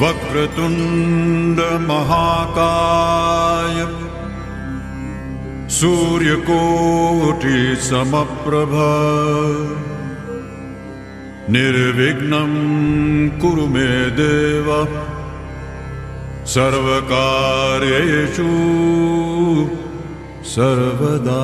वक्रतुंड महाकाय सूर्यकोटि समप्रभा निर्विघ्नं कुरु मे देव सर्वकार्येषु सर्वदा।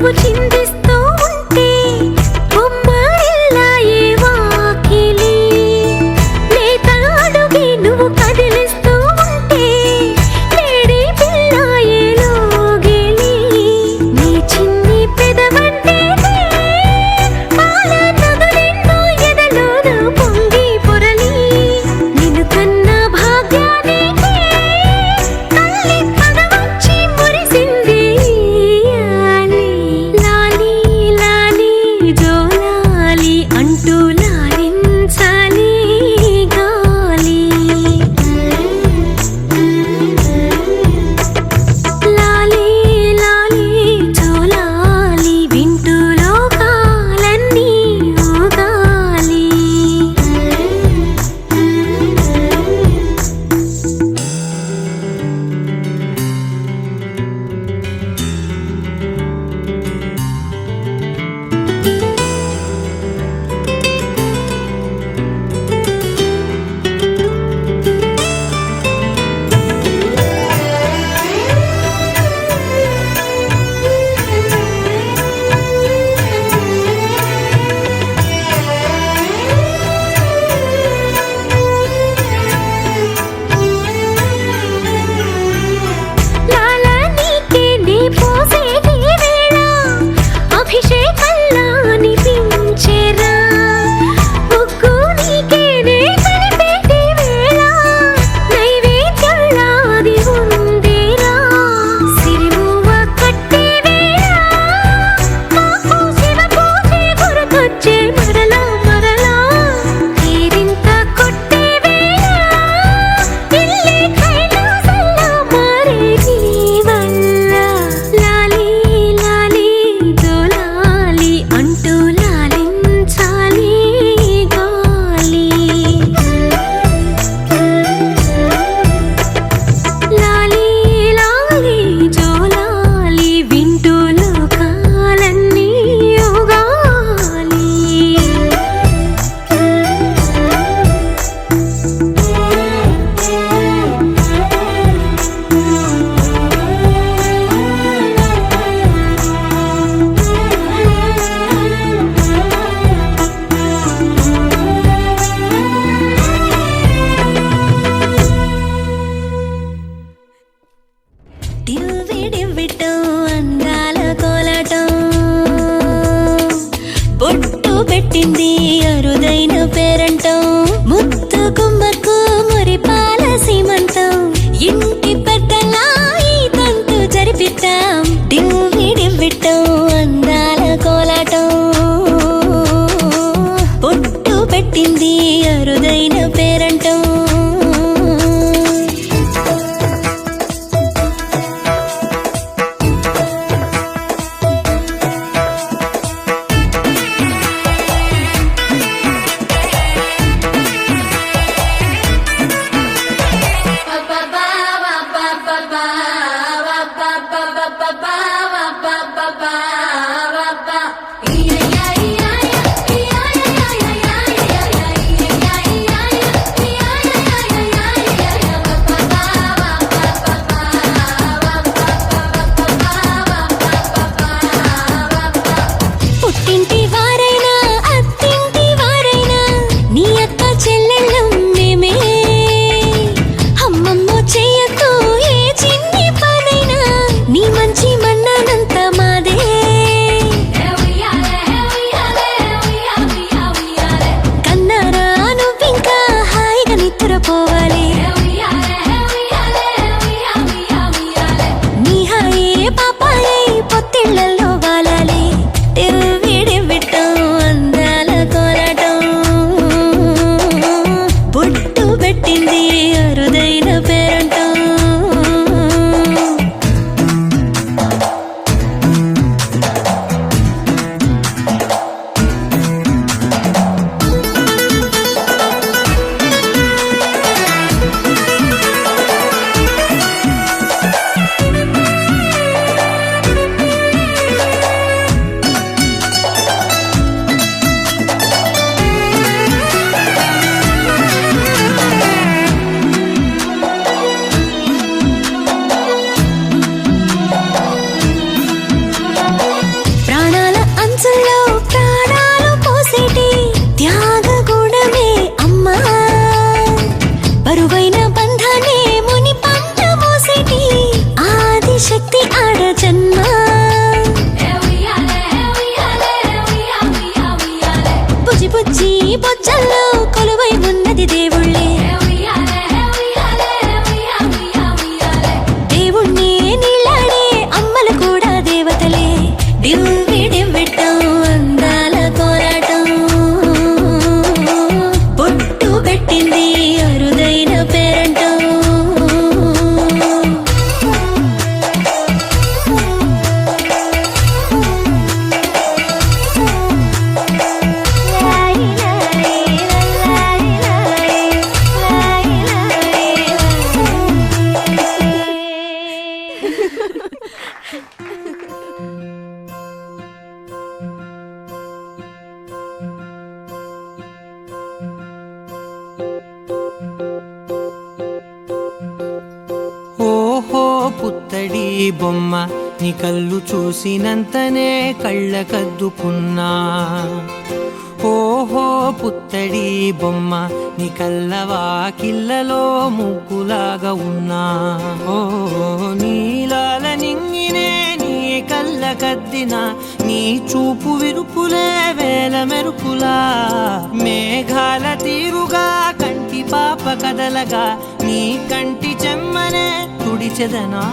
నువ్వు చిందిస్తూ ఉంటే బొమ్మరిల్లాయే వాకిలి లేత అడుగే నువ్వు కదిలిస్తూ ఉంటే లేడి పిల్లాయే లోగిలి నీ చిన్ని పెదవంటే పాల నదులెన్నో ఎదలోన పొంగి పొరలి నిన్ను కన్న భాగ్యానికి తల్లి పదవచ్చి మురిసింది లాలి లాలి జోలాలి అంటూ లాలించాలి గాలి లాలి లాలి జోలాలి వింటూ లోకాలన్నీ ఊగాలి లాలా నీకే నీ పోసే ఈ వేళ అభిషేకంలా అనిపించేరా ముగ్గు నీకే నే కలిపేటి వేళ నైవేద్యంలాది ఉందేరా సిరిమువ్వ కట్టే వేళ మాకు శివ పూజే గుర్తొచ్చే మరలా మరలా తీరింత కొట్టే వేళ ఇల్లే కైలాసంలా మారే నీ వల్ల లాలి లాలి జోలాలి అంటూ లాలించాలి గాలి లాలి లాలి జోలాలి వింటూ లోకాలన్నీ ఊగాలి టివ్విడివ్విటం అందాల కోలాటం బొట్టు పెట్టింది అరుదైన పేరంటం ముత్తు గుమ్మకు మురిపాల సీమంతం ఇంటి పెద్దలా ఈ తంతు జరిపిద్దాం టివ్విడివ్విటం అందాల కోలాటం బొట్టు పెట్టింది అరుదైన పేరంటం పుత్తడి బొమ్మ నీ కళ్ళు చూసినంతనే కళ్ళకద్దుకున్నా. ఓహో పుత్తడి బొమ్మ నీ కళ్ళవాకిళ్ళలో ముగ్గులాగా ఉన్నా. ఓ నీలాల నింగినే నీ కళ్ళకద్దిన నీ చూపు విరుపులే వేల మెరుపులా. మేఘాల తీరుగా కంటి పాప కదలగా నీ కంటి చెమ్మనే తుడిచెదనా.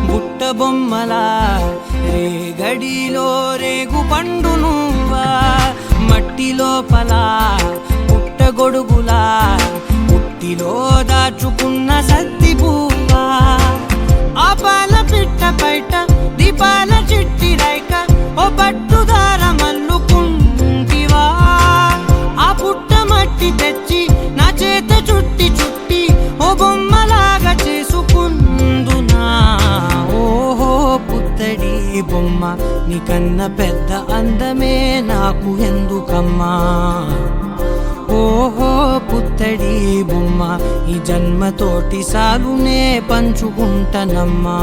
బుట్ట బొమ్మలా రేగడిలో రేగు పండు నువ్వా. మట్టి లోపల పుట్ట గొడుగులా పుట్టిలో దాచుకున్న సత్తి పువ్వా. ఆ పాల పిట్ట బయట దీపాల చిట్టి రైక ఓ పట్టుదార మల్లుకుంటివా. ఆ పుట్ట మట్టి తెచ్చి నా చేత చుట్టి చుట్టి ఓ బొమ్మలాగా చేసుకుందునా. ఓహో పుత్తడి బొమ్మ నీకన్నా పెద్ద అందమే నాకు ఎందుకమ్మా. ఓహో పుత్తడి బొమ్మ ఈ జన్మతోటి సాలునే పంచుకుంటనమ్మా.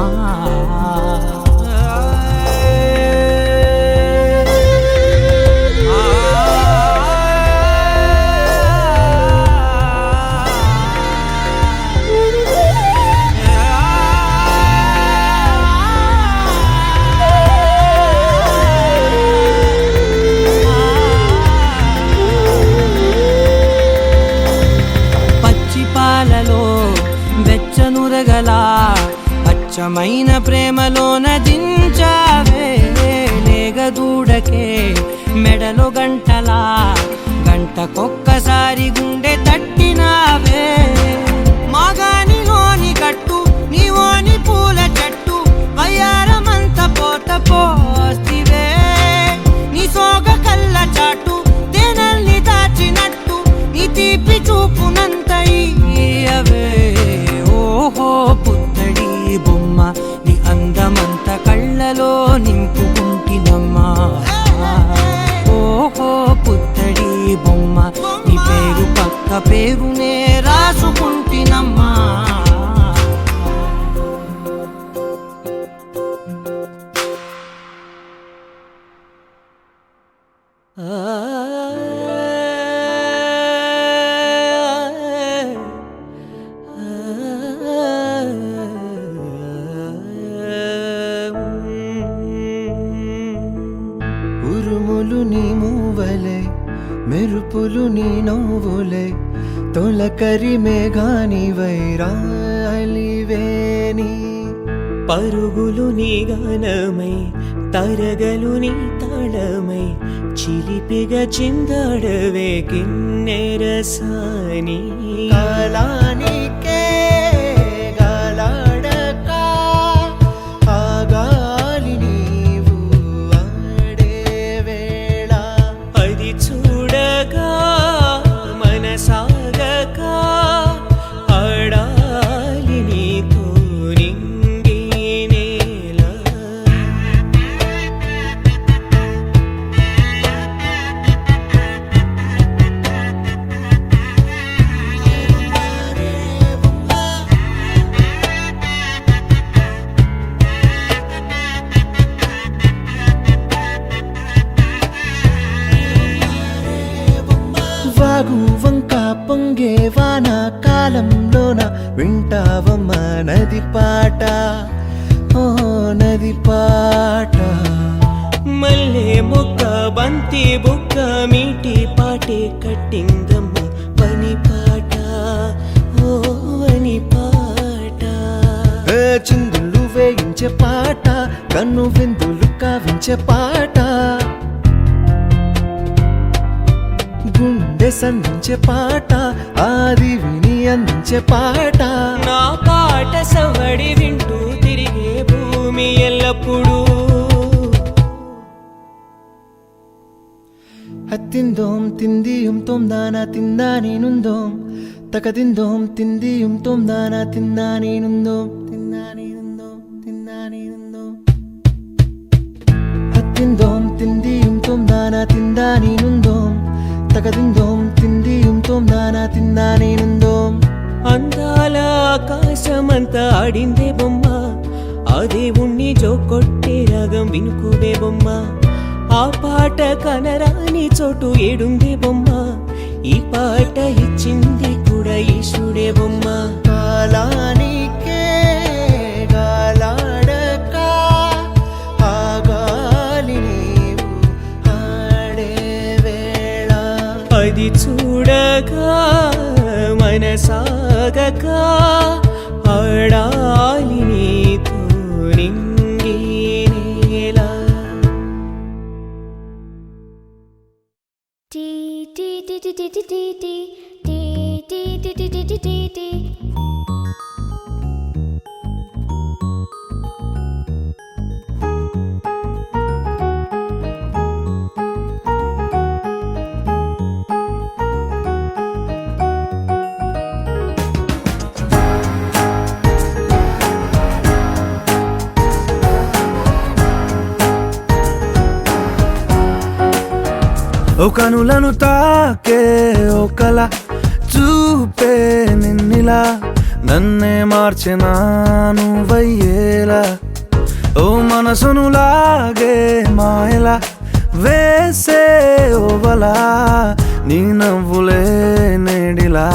వెచ్చనురగలా అచ్చమైన ప్రేమలోన దించావే. లేగదూడకే మెడలో గంటలా గంటకొక్కసారి గుండె తట్టినావే. మాగానిలోని గట్టు నీవోని పూల చెట్టు వయ్యారమంత పోత పోస్తివే. నీ సోగ కళ్ళ చాటు తేనల్ని దాచినట్టు నీ తీపి చూపునంత ఇయ్యవే. ఓహో పుత్తడి బొమ్మ నీ అందమంత కళ్ళలో నింపుకుంటినమ్మా. ఓహో పుత్తడి బొమ్మ నీ పేరు పక్క పేరునే రాసుకుంటినమ్మా. ఉరుములు నీ మూవలే మెరుపులు నీ నవ్వులే తొలకరి మేఘాని వైరాలివేని. పరుగులు నీ గానమై తరగలు నీ తాళమై చిలిపిగా చిందాడవే కిన్నెరసాని. కాలానికే గాలాడక ఆగాలి నీవు ఆడే వేళ. అది చూడగా మనసాగక ఆడాలి నీతో నింగి నేల. వాగు వంక పొంగే వాన కాలంలోన వింటావమ్మ నది పాట. ఓ నది పాట. మల్లె మొక్క బంతి బుక్క మీటి పాటే కట్టిందమ్మ పని పాట. ఓ అని పాట. చిందులు వేయించే పాట కన్ను విందులు కావే అందించే పాట, గుండె సంధించే పాట, ఆది విని అందించే పాట. నా పాట సవడి వింటూ తిరిగే భూమి ఎల్లప్పుడూ అత్తిందోం తిందియుం తొందానా తిందా నేనుందోం తకదిందోం తిందియుం తొందానా తిందా నేనుందోం తిందా నేనుందోం తిందా నేనుందోం అత్తిందోం తిందియుం తొందానా తిందా నేనుందోం తకదిందోం తిందియుం తొందానా తిందా నేనుందోం. అందాల ఆకాశమంతా ఆడిందే బొమ్మ, ఆ దేవుణ్ణి జోకొట్టే రాగం వినుకువే బొమ్మ. ఆ పాట కనరాని చోటు ఏడుందే బొమ్మ, ఈ పాట ఇచ్చింది కూడా ఈశుడే బొమ్మ. కాలానికే గాలాడక ఆగాలి నీవు ఆడే వేళ, అది చూడగా మనసాగక ఆడాలి నీతో నింగి నేల. ఓ కనులను తాకే ఓ కల చూపే నిన్నిలా, నన్నే మార్చెనా నువ్వయ్యేలా. ఓ మనసును లాగే మాయలా వేసే ఓవలా, నీ నవ్వులే నేడిలా.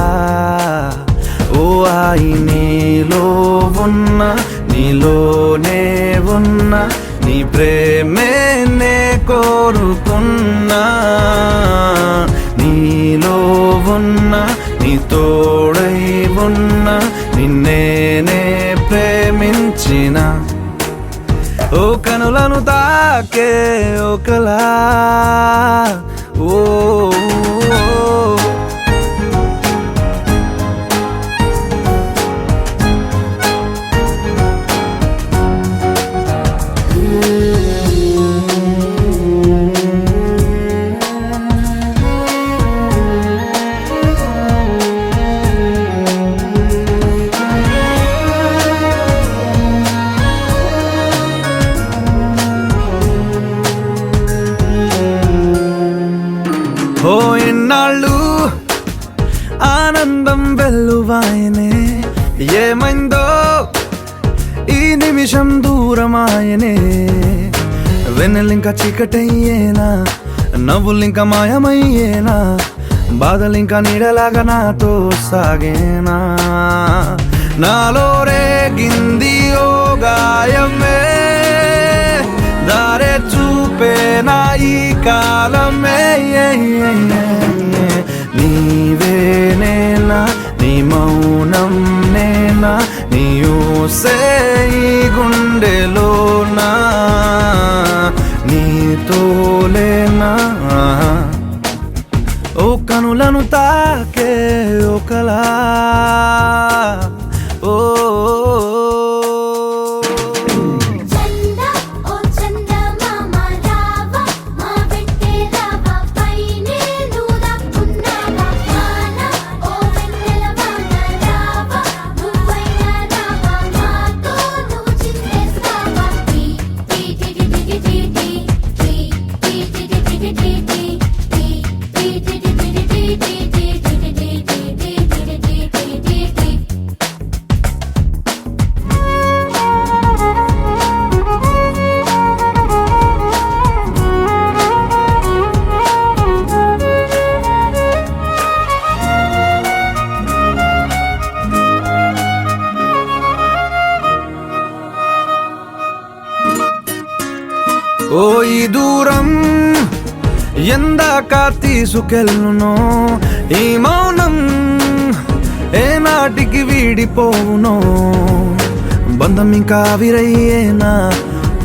ఓ ఆయి నీలో ఉన్న నీలోనే ఉన్న నీ ప్రేమే నే కోరుకున్నా, నీలో ఉన్న నీ తోడై ఉన్న నిన్నేనే ప్రేమించిన. ఓ కనులను తాకే ఓ కలా ఓ ఓ ఎన్నాళ్ళు ఆనందం వెల్లువాయనే, ఏమైందో ఈ నిమిషం దూరమాయనే. వెన్నెలింక చీకటయ్యేనా, నవ్వులింక మాయమయ్యేనా, బాధలింక నీడలాగా నాతో సాగేనా. నాలో రేగింది ఓ గాయమే, దారే చూపేనా ఈ కాలమే. నీవే నేనా, నీ మౌనం నేనా, నీ ఊసే ఈ గుండెలోనా, నీతోలేనా. ఓ కనులను తాకే ఓ కలా ఓ ఓ ఈ దూరం ఎందాక తీసుకెళ్ళునో, ఈ మౌనం ఏనాటికి వీడిపోవునో. బంధం ఇంకా విరయ్యేనా,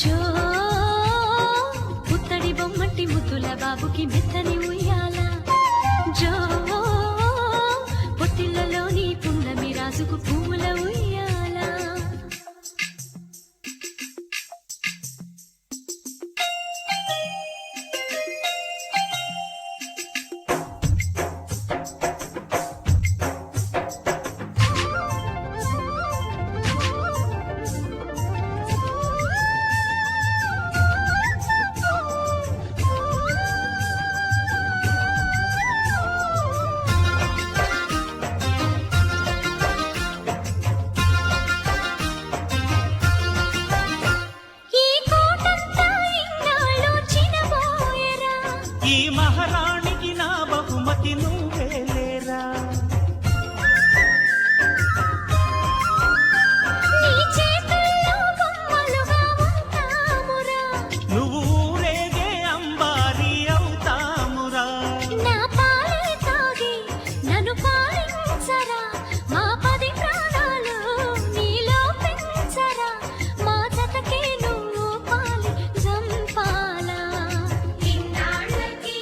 జో పుత్తడి బొమ్మటి ముద్దుల బాబుకి మెత్తని ఉయ్యాల జో పొత్తిళ్ళలోని పున్నమి రాజుకు పువ్వుల ఉయ్యాల ఈ కోటంతా ఇన్నాళ్ళు చినబోయెరా ఈ మహారాణికి నా బహుమతి నువ్వేలేరా నీ చేతుల్లో బొమ్మలుగా ఉంటామురా నువ్వు ఊరేగే అంబారి అవుతామురా నా పాలే తాగి నన్ను పాలించరా మా 10 ప్రాణాలు నీలో పెంచరా మా జతకే నువ్వు పాలి జంపాలా ఇన్నాళ్ళకి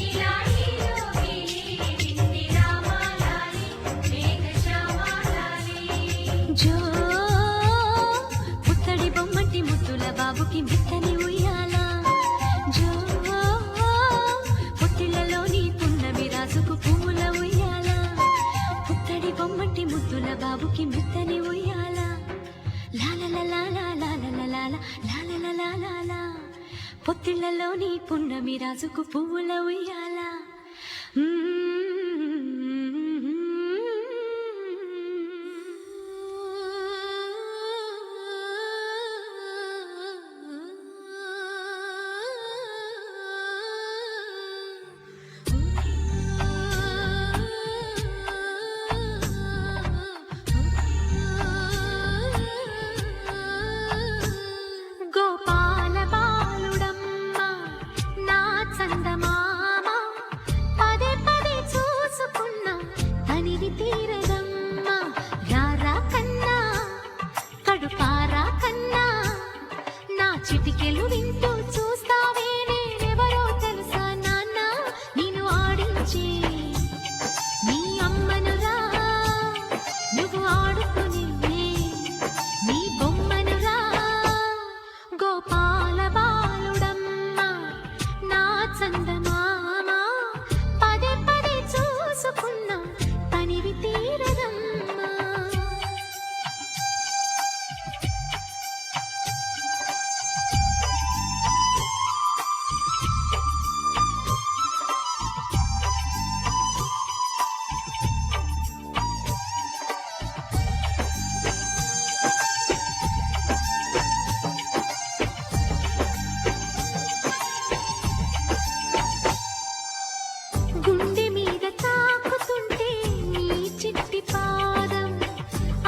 ఇలా హీరోకి నింది రామాలాలి మేఘశ్యామాలాలి జో పుత్తడి బొమ్మటి ముద్దుల బాబుకి మెత్తని ఉయ్యాల జో పొత్తిళ్ళలోని పున్నమి రాజుకు పువ్వుల ఉయ్యాల పుత్తడి బొమ్మటి ముద్దుల బాబుకి మెత్తని ఉయ్యాల లాలలలాలా పొత్తిళ్ళలోని పున్నమి రాజుకు పువ్వుల ఉయ్యాల గోపాల బాలుడమ్మ నా చందమామ పదే పదే చూసుకున్నా తనివి తీరదమ్మ రారా కన్నా కడుపారా కన్నా నా చిటికెలు వింటూ చూస్తావే నేనెవరో తెలుసా నాన్న నేను ఆడించే నీ అమ్మనురా నువ్వు ఆడుకునే నీ బొమ్మనురా గోపాల బాలుడమ్మ నా చందమామ పదే పదే చూసుకున్నా తనివి తీరదమ్మా గుండె మీద తాకుతుంటే నీ చిట్టి పాదం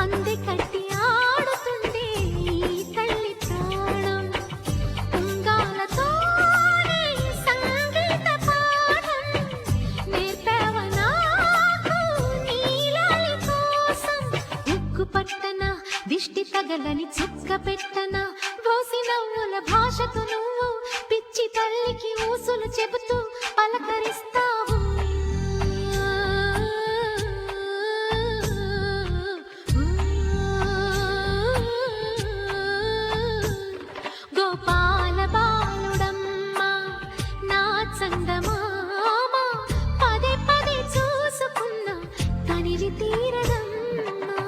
అంది కట్టి ఆడుతుంటే ఈ తల్లి ప్రాణం ఉంగాలతోనే సంగీత పాఠం నేర్పావ నాకు నీలాలి కోసం ఉక్కు పట్టన దిష్టి తగలని చుక్క పెట్టన బోసి నవ్వుల భాషతో నువ్వు పిచ్చి తల్లికి ఊసులు చెబుతూ పలకరిస్తావు గోపాల బాలుడమ్మ నా చందమామ పదే పదే చూసుకున్నా తనివి తీరదమ్మా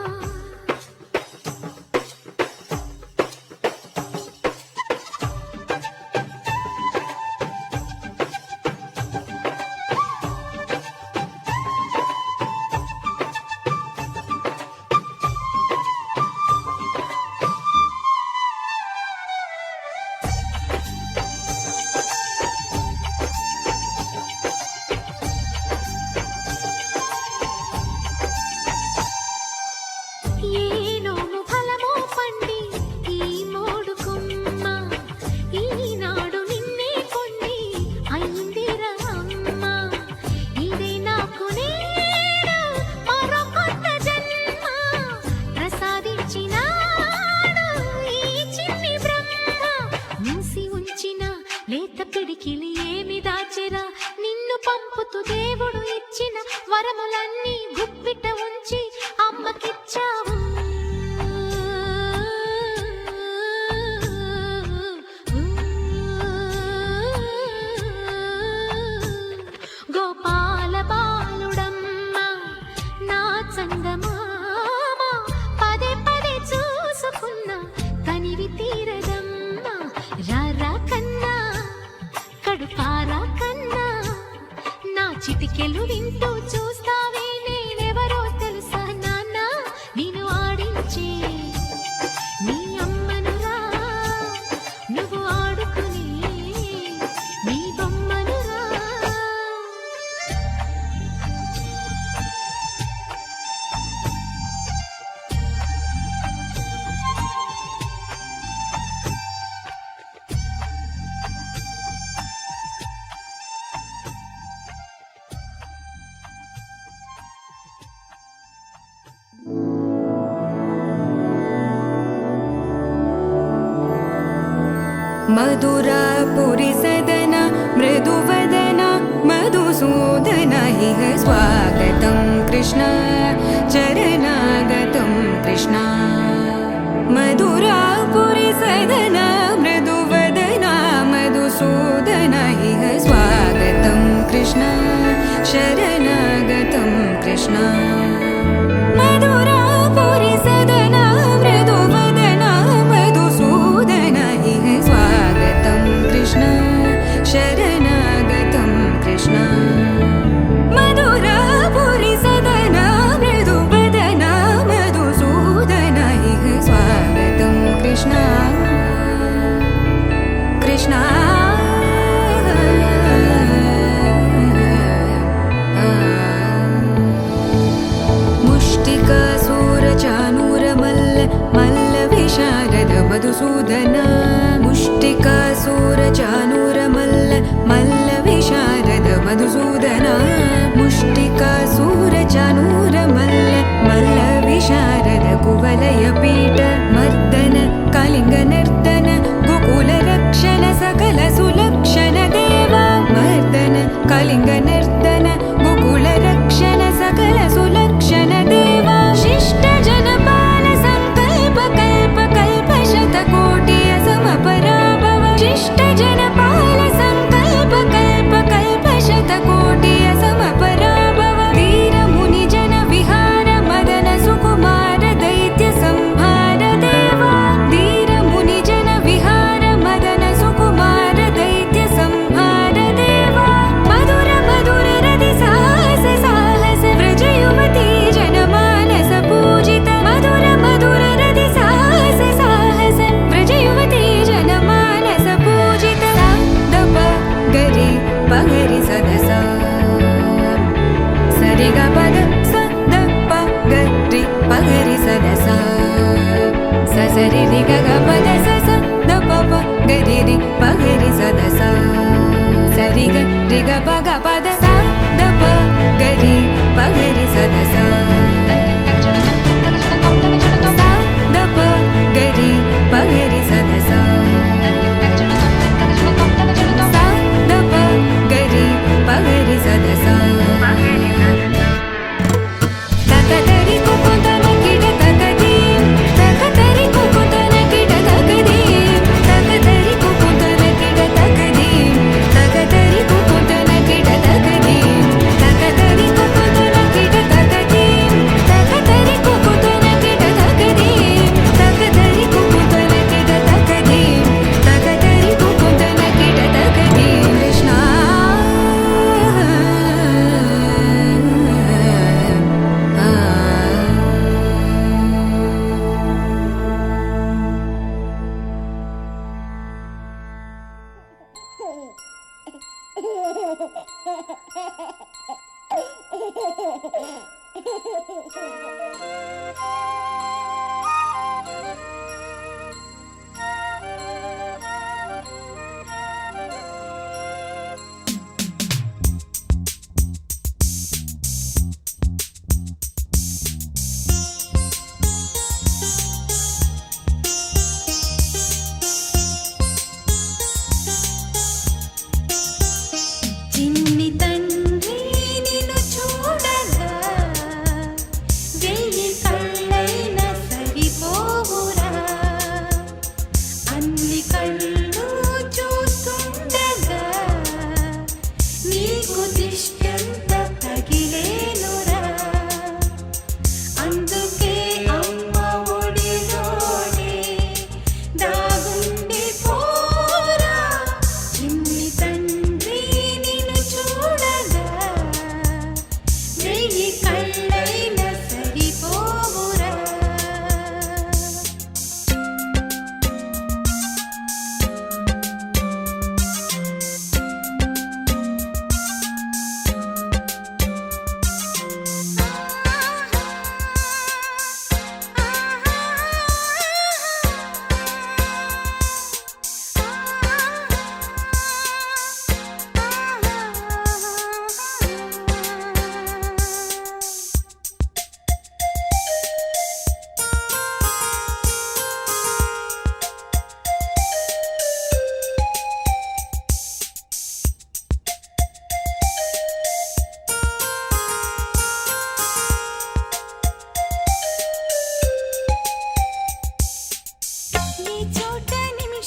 చూస్తావే నేనెవరో తెలుసా నాన్న నేను ఆడించే నీ అమ్మనురా నువ్వు ఆడుకుని నీ బొమ్మనురా मधुरापुरि सदन मृदुवदन मधुसूदन इह स्वागतं कृष्ण चरणागतं कृष्ण मधुरापुरि सदन मृदुवदन मधुसूदन इह स्वागतं कृष्ण शरणागतं कृष्ण मधुरापुरि सदन मृदुवदन मधुसूदन इह स्वागतं कृष्ण शरणागतं कृष्ण मधुरापुरि सदन मृदुवदन मधुसूदन इह स्वागतं कृष्ण कृष्ण मुष्टिकासूरचानूरमल्ल मल्लविशारद मधुसूदन मुष्टिकासूरचानूरमल्ल मल्लविशारद मधुसूदन मुष्टिकासूरचानूरमल्ल मल्लविशारद कुवलयपीठ मर्दन कलिङ्गनर्दन गोकुलरक्षण सकल सुलक्षण देवा मर्दन कलिङ्गनर्दन गोकुलरक्षण सकल सुलक्षण देवा शिष्ट जनपाल संकल्प कल्प कल्प शतकोटि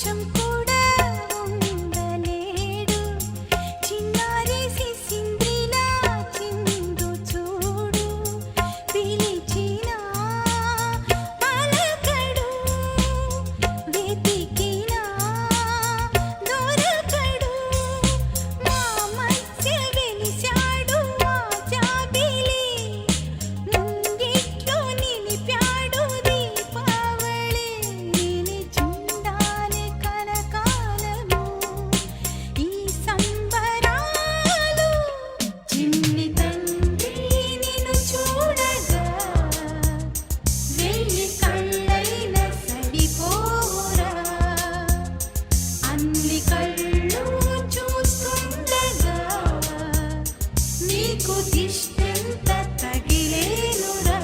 నిమిషం కూడా ఉండలేడు చిన్నారి సిసింద్రిలా చిందు చూడు పిలిచినా పలకడు వెతికినా దొరకడు మా మధ్య వెలిశాడు ఆ జాబిలి ముంగిట్లో నిలిపాడు దీపావళి నిలిచుండాలి కలకాలము ఈ సంబరాలు చిన్ని తండ్రి నిన్ను చూడగా వెయ్యి కళ్ళైన సరిపోరా అన్ని కళ్ళు చూస్తుండగా నీకు దిష్టెంత తగిలేనురా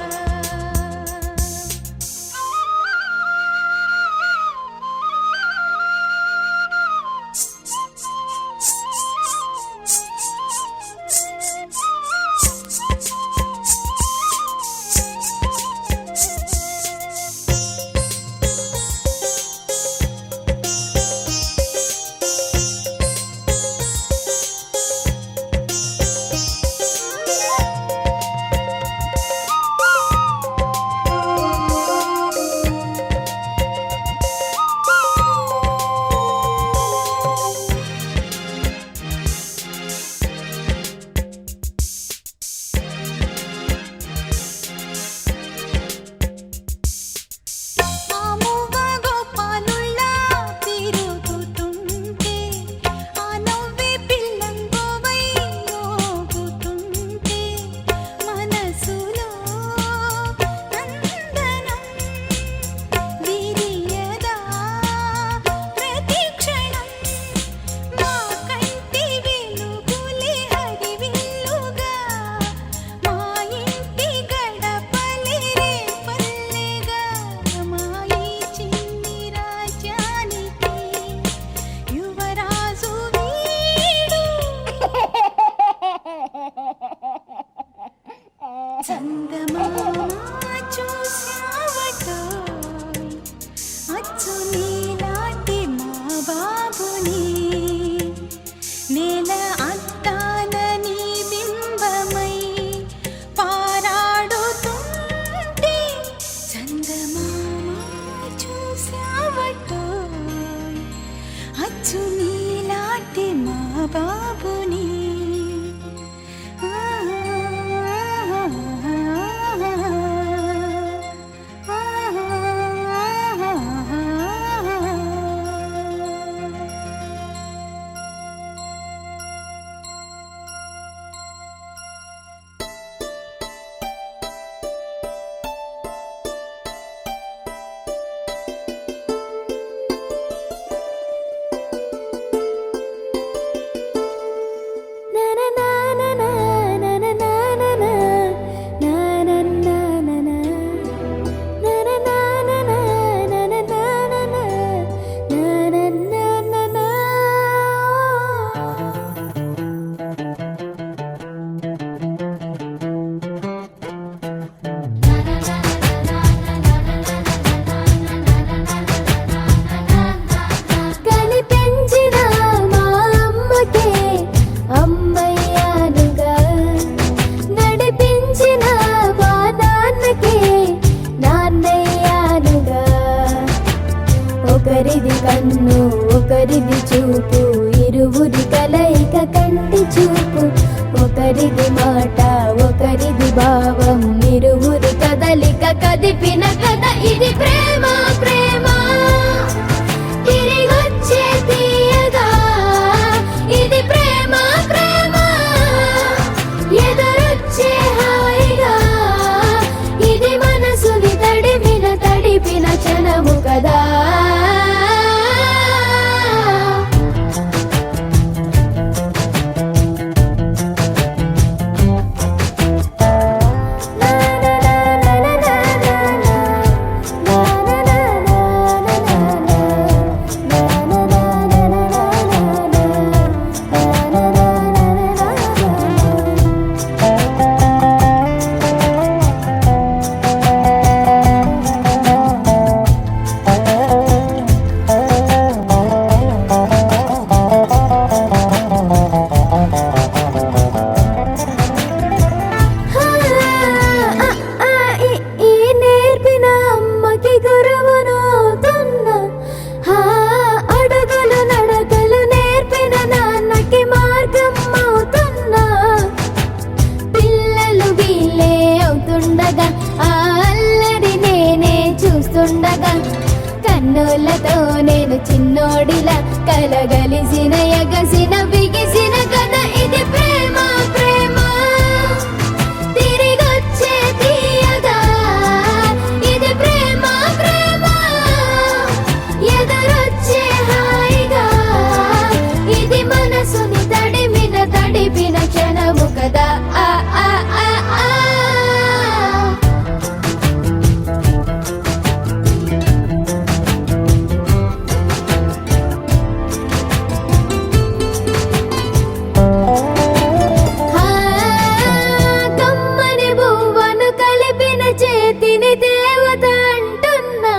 ఆమువ గోపాలుల్లా తిరుగుతుంటే ఆ నవ్వే పిల్లంగోవై మోగుతుంటే మనసులో నందనం విరియదా ప్రతి క్షణం మా కంటి వెలుగులే హరివిల్లుగా మా ఇంటి గడపలే రేపల్లెగా మా ఈ చిన్ని రాజ్యానికి యువరాజు వీడు చందమామ చూశావటోయ్ అచ్చు నీలాంటి మా బాబుని నేల అద్దాల నీ బింబమై పారాడుతుంటే చందమామ చూశావటోయ్ అచ్చు నీలాంటి మా బాబుని కనిపించిన మా అమ్మకే అమ్మయ్యానుగా నడిపించిన మా నాన్నకే నాన్నయ్యానుగా ఒకరిది కన్ను ఒకరిది చూపు ఇరువురి కలయిక కంటి చూపు ఒకరిది మాట ఒకరిది భావం ఇరువురి కదలిక కదిపిన కథ ఇది ప్రేమ ప్రేమ తిరిగొచ్చే తీయగా ఇది ప్రేమ ప్రేమ ఎదురొచ్చే హాయిగా ఇది మనసుని తడిపిన క్షణము కదా la కళ్ళతో నేను చిన్నోడిలా కలగలిసిన ఎగసిన బిగిసిన కథ ఇది ప్రేమ ప్రేమ తిరిగొచ్చే తీయగా ఇది ప్రేమ ప్రేమ ఎదురొచ్చే హాయిగా ఇది మనసుని తడిపిన క్షణము కదా ఆ ఆ ఆ ఆ కమ్మని బువ్వను కలిపిన చేతిని దేవత అంటున్నా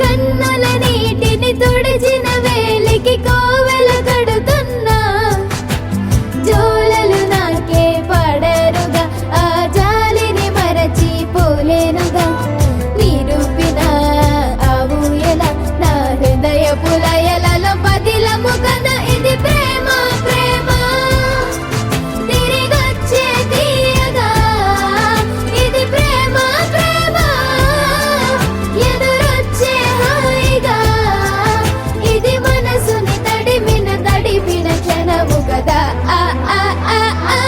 కన్నుల నీటిని తుడిచిన వేలికి కోవెల కడుతున్నా జోలలు నాకే పడరుగా ఆ జాలిని మరచి పోలేనుగా నిరూపిన ఆ ఊయల నా హృదయ పులయలలో పదిలము కదా ఇది ప్రేమ ప్రేమ తిరిగొచ్చే తీయగా ఇది ప్రేమ ప్రేమ ఎదురొచ్చే హాయిగా ఇది మనసుని తడిపిన క్షణము కదా ఆ ఆ ఆ ఆ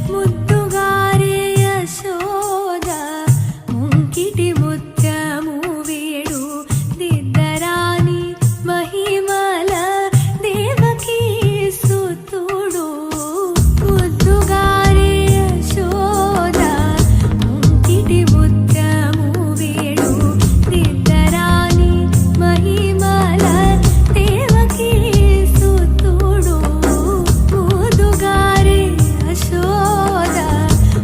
ముద్దుగారే యశోద ముంకిటి ముత్యము వేడు దిద్దరాని మహిమల దేవకీ సుతుడు ముద్దుగారే యశోద ముంకిటి ముత్యము వేడు దిద్దరాని మహిమల దేవకీ సుతుడు ముద్దుగారే యశోద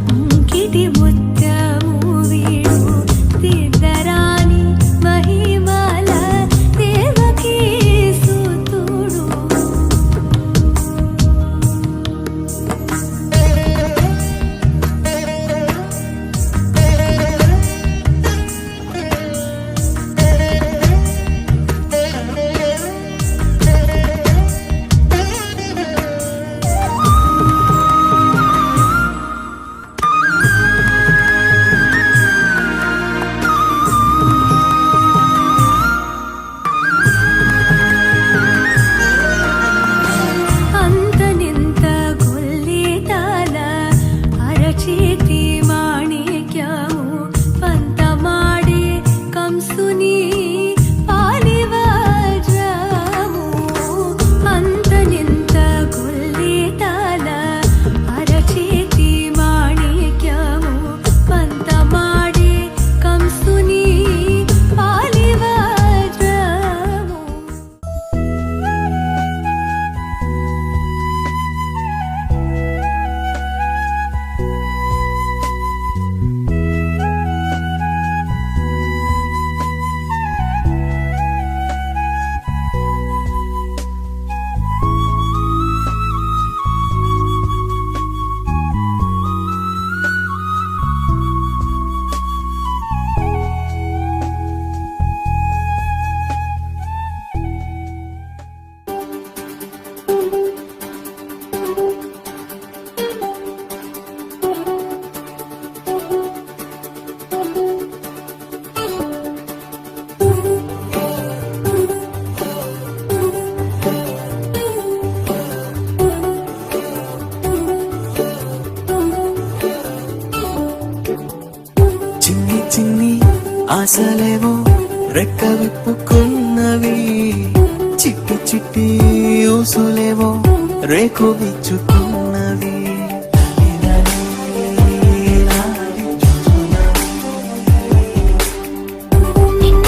ముంకిటి ముత్యము వీడు దిద్దరాని మహిమల దేవకీ సుతుడు అంతనింత గొల్లేటాల అరచేతి మాణిక్యము పంతమాడే కంసుని పాలివజ్రము అంతనింత గొల్లేటాల అరచేతి మాణిక్యము పంతమాడే కంసుని పాలివజ్రము చిన్ని చిన్ని ఆశలేవో రెక్క విప్పుకున్నవి చిట్టి చిట్టి ఊసులేవో రేకు విచ్చుకున్నవి నిన్న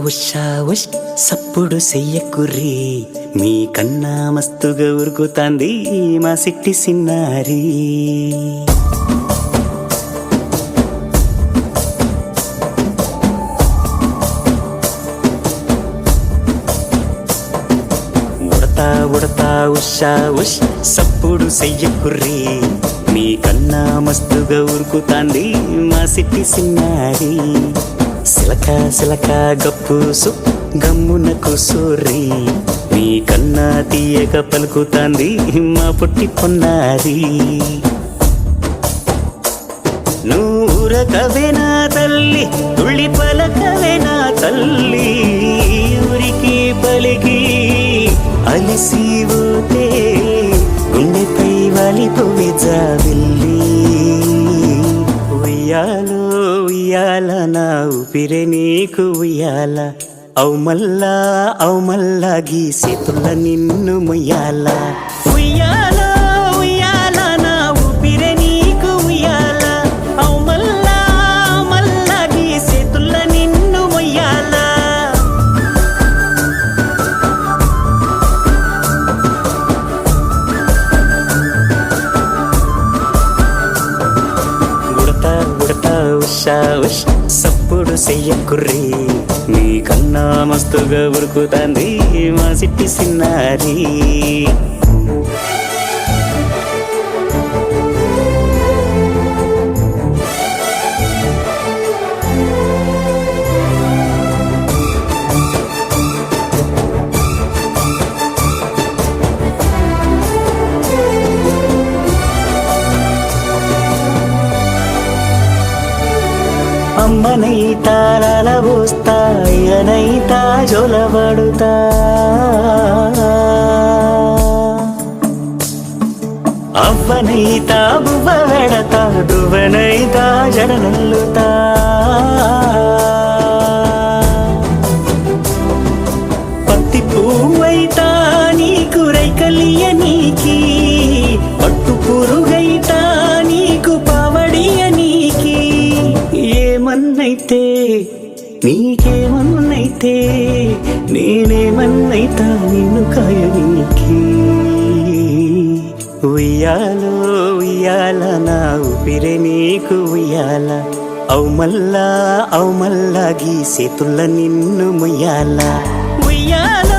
ఉషా ఉష్ సప్పుడు చెయ్యకుర్రి మీ కన్నా మస్తుగా ఉరుకుతాంది మా సిట్టి సిన్నారి ఉడతా ఉడతా ఉషా ఉష్ సప్పుడు చెయ్యకుర్రి మీ కన్నా మస్తుగా ఉరుకుతాంది మా సిట్టి సిన్నారి సిలక సిలక గప్పుసు గమ్మున కూసోర్రి మీ కన్నా తీయక పలుకుతాంది మా పుట్టి పొన్నారి నూరకవే నా తల్లి తుళ్ళి పలకవే నా తల్లి ఊరికి పలికి అలిసిపోతే గుండెపై వాలిపోవే జాబిల్లి ఉయ్యాలో ఉయ్యాల నా ఊపిరే నీకు ఉయ్యాల అవు మల్లా గీసేతుల్ల నిన్ను ముయ్యాల ఉయ్యాల ఉయ్యాల నా ఊపిరే నీకు ఉయ్యాల అవు మల్లా గీసేతుల్ల నిన్ను ముయ్యాల ఉడతా ఉడతా ఉషా ఉష్ సప్పుడు చెయ్యకుర్రి మీ కన్నా మస్తుగా ఉరుకుతాంది మా సిట్టి సిన్నారి అమ్మనైతా లలబోస్తా అయ్యనైతా జొలబడుతా అవ్వనైతా బువ్వ వెడతా దువ్వనైతా జడనల్లుతా పత్తి పువ్వైతా నీకు రైకలియ నీకి పట్టు పురుగైతా నీకు పావడియ నీకి ఏమన్నైతే నీకేమన్నైతే నేనేమన్నైతా నిన్ను కాయనికి ఉయ్యాలో ఉయ్యాల నా ఊపిరే నీకు ఉయ్యాల అవు మల్లా గీసేతుల్ల నిన్ను ముయ్యాల ఉయ్యాల